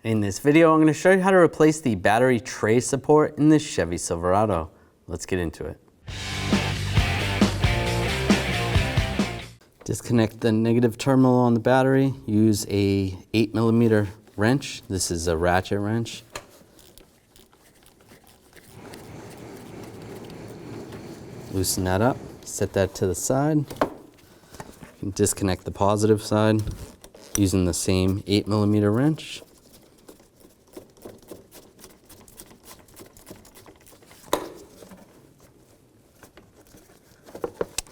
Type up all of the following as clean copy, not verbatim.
In this video, I'm going to show you how to replace the battery tray support in this Chevy Silverado. Let's get into it. Disconnect the negative terminal on the battery. Use a 8mm wrench. This is a ratchet wrench. Loosen that up. Set that to the side. You can disconnect the positive side using the same 8mm wrench.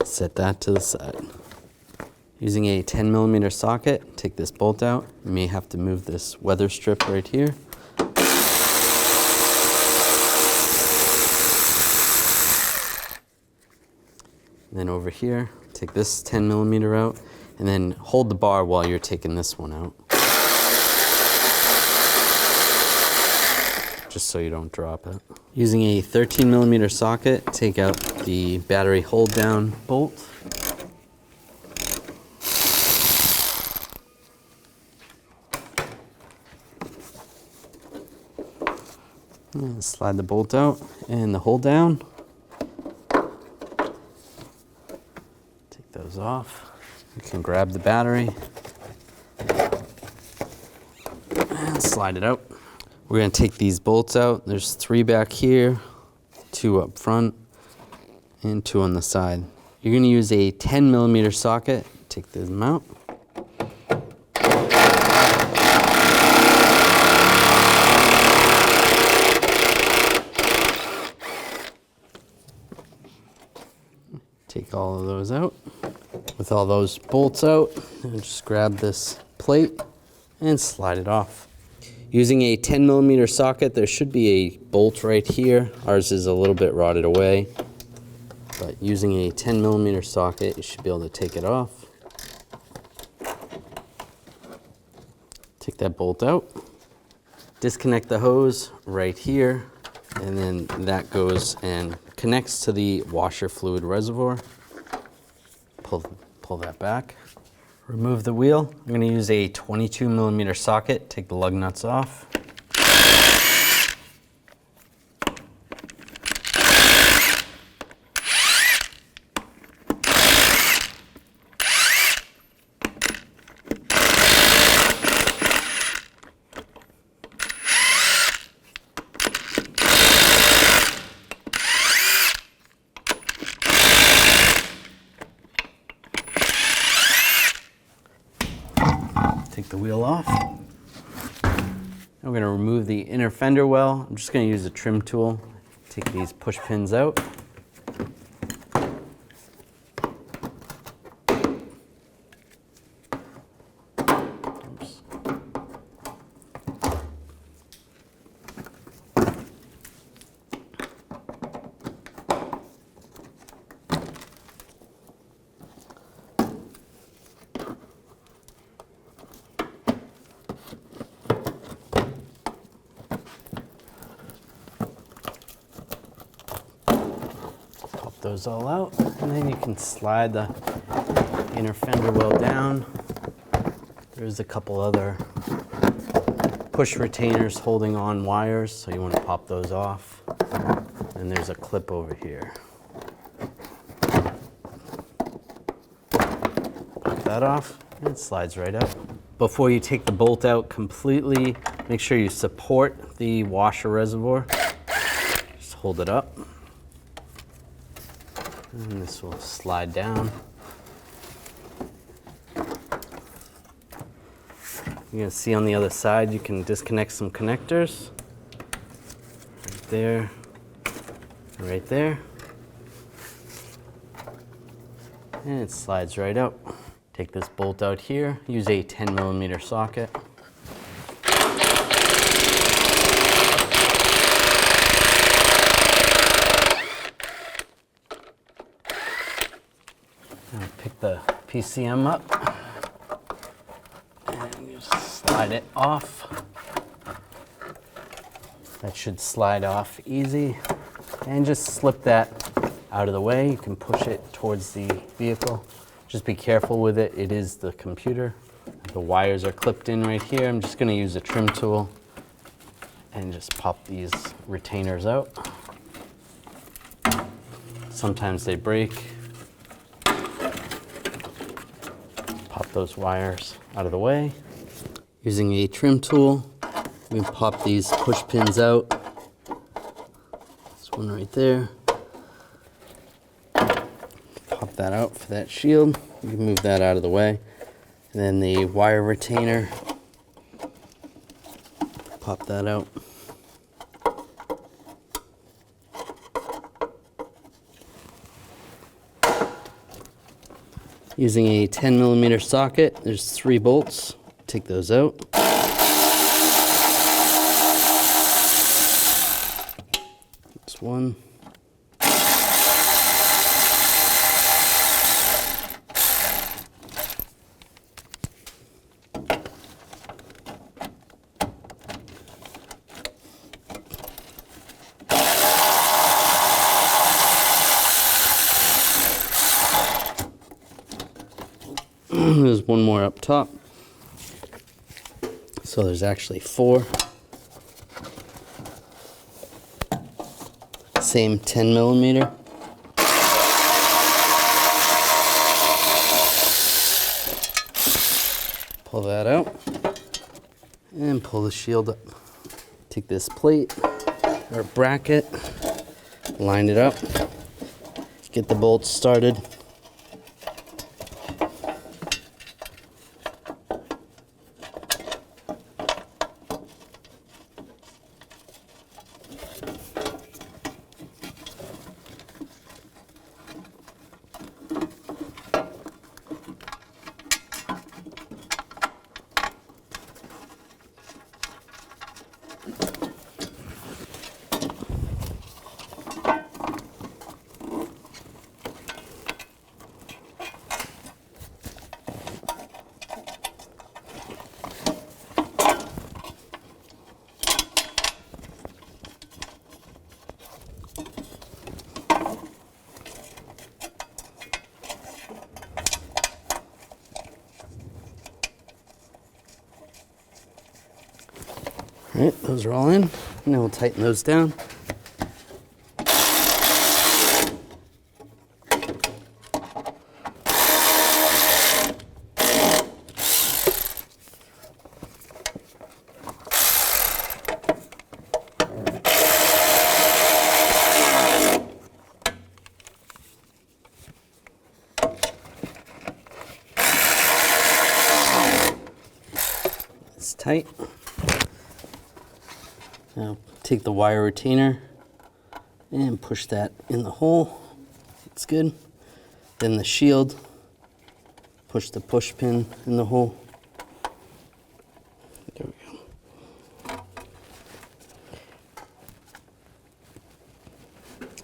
Set that to the side. Using a 10mm socket, take this bolt out. You may have to move this weather strip right here. And then over here, take this 10mm out, and then hold the bar while you're taking this one out. Just so you don't drop it. Using a 13mm socket, take out the battery hold down bolt. And slide the bolt out and the hold down. Take those off. You can grab the battery and slide it out. We're going to take these bolts out. There's 3 back here, 2 up front, and 2 on the side. You're going to use a 10mm socket. Take them out. Take all of those out. With all those bolts out, just grab this plate and slide it off. Using a 10mm socket, there should be a bolt right here. Ours is a little bit rotted away, but using a 10mm socket, you should be able to take it off. Take that bolt out. Disconnect the hose right here, and then that goes and connects to the washer fluid reservoir. Pull that back. Remove the wheel. I'm going to use a 22mm socket. Take the lug nuts off. Take the wheel off. Now we're going to remove the inner fender well. I'm just going to use a trim tool. Take these push pins out. Oops. Those all out, and then you can slide the inner fender well down. There's a couple other push retainers holding on wires, so you want to pop those off. And there's a clip over here. Pop that off, and it slides right out. Before you take the bolt out completely, make sure you support the washer reservoir. Just hold it up. And this will slide down. You're going to see on the other side, you can disconnect some connectors. Right there, right there. And it slides right out. Take this bolt out here, use a 10mm socket. Pick the PCM up and just slide it off. That should slide off easy. And just slip that out of the way. You can push it towards the vehicle. Just be careful with it. It is the computer. The wires are clipped in right here. I'm just going to use a trim tool and just pop these retainers out. Sometimes they break. Pop those wires out of the way. Using a trim tool, we can pop these push pins out. This one right there. Pop that out for that shield. You can move that out of the way. And then the wire retainer, pop that out. Using a 10mm socket, there's 3 bolts. Take those out. That's one. There's one more up top. So there's actually 4. Same 10mm. Pull that out and pull the shield up. Take this plate or bracket, line it up, get the bolts started. All right, those are all in. And then we'll tighten those down. It's tight. Now take the wire retainer and push that in the hole. It's good. Then the shield, push the push pin in the hole. There we go.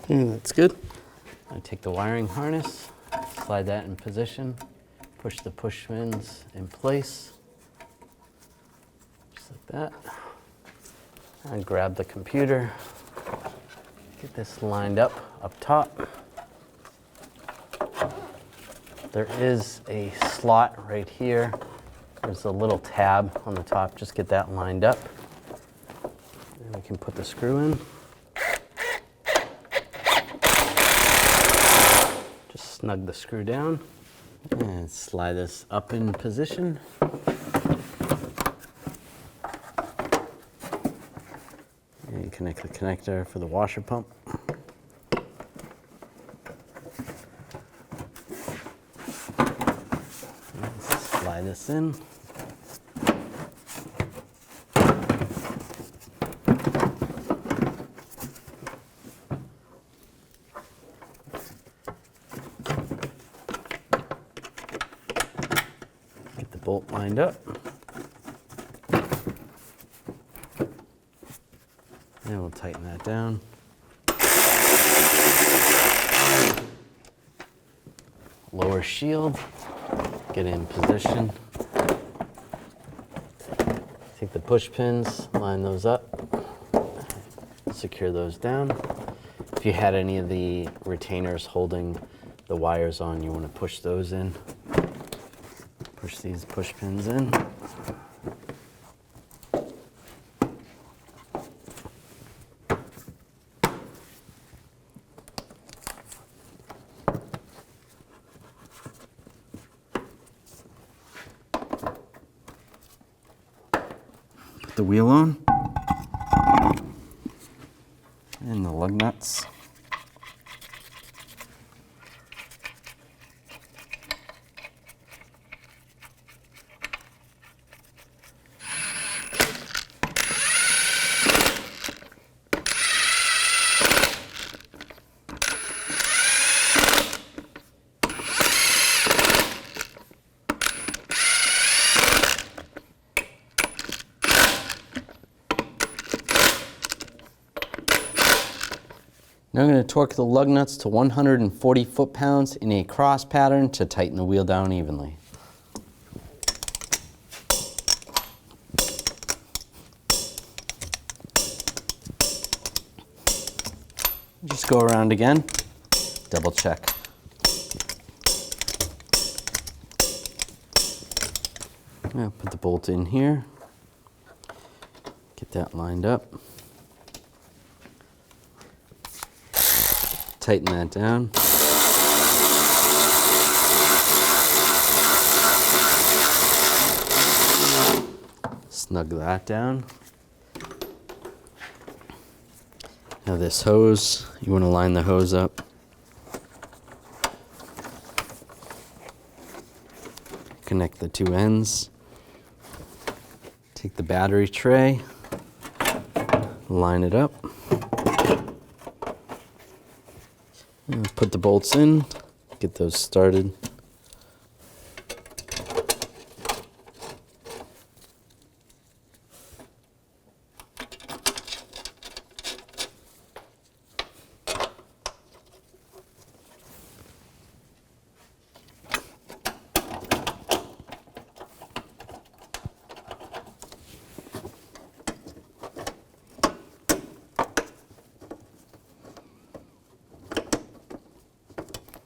And that's good. I take the wiring harness, slide that in position, push the push pins in place, just like that. And grab the computer, get this lined up top. There is a slot right here. There's a little tab on the top. Just get that lined up. And we can put the screw in. Just snug the screw down and slide this up in position. And connect the connector for the washer pump. Slide this in. Get the bolt lined up. And we'll tighten that down. Lower shield, get in position. Take the push pins, line those up, secure those down. If you had any of the retainers holding the wires on, you want to push those in. Push these push pins in. Put the wheel on. And the lug nuts. Now I'm going to torque the lug nuts to 140 foot-pounds in a cross pattern to tighten the wheel down evenly. Just go around again, double check. Now put the bolt in here, get that lined up. Tighten that down. Snug that down. Now this hose, you want to line the hose up. Connect the two ends. Take the battery tray, line it up. Put the bolts in, get those started.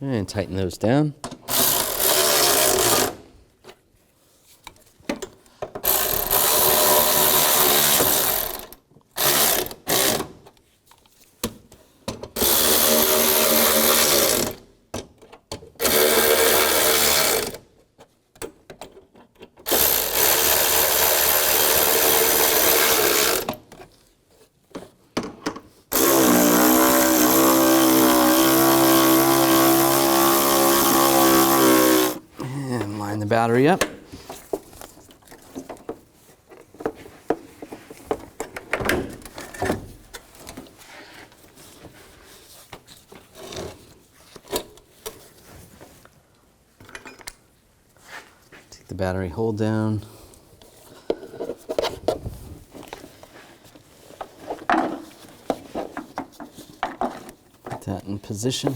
And tighten those down. The battery up. Take the battery hold down. Put that in position.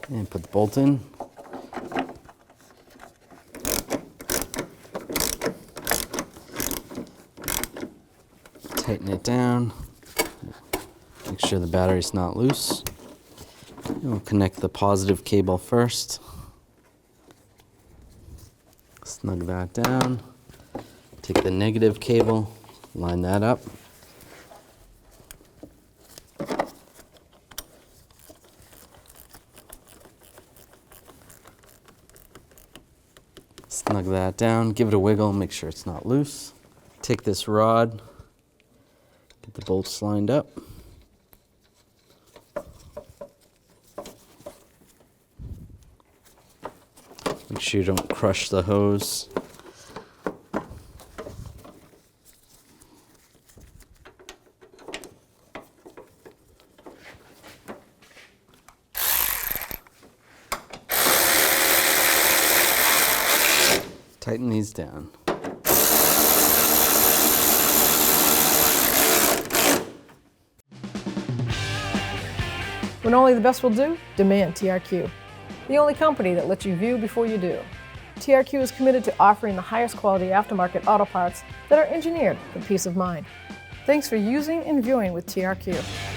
And put the bolt in. Tighten it down. Make sure the battery's not loose. And we'll connect the positive cable first. Snug that down. Take the negative cable, line that up. Snug that down, give it a wiggle, make sure it's not loose. Take this rod, get the bolts lined up. Make sure you don't crush the hose. Tighten these down. When only the best will do, demand TRQ. The only company that lets you view before you do. TRQ is committed to offering the highest quality aftermarket auto parts that are engineered for peace of mind. Thanks for using and viewing with TRQ.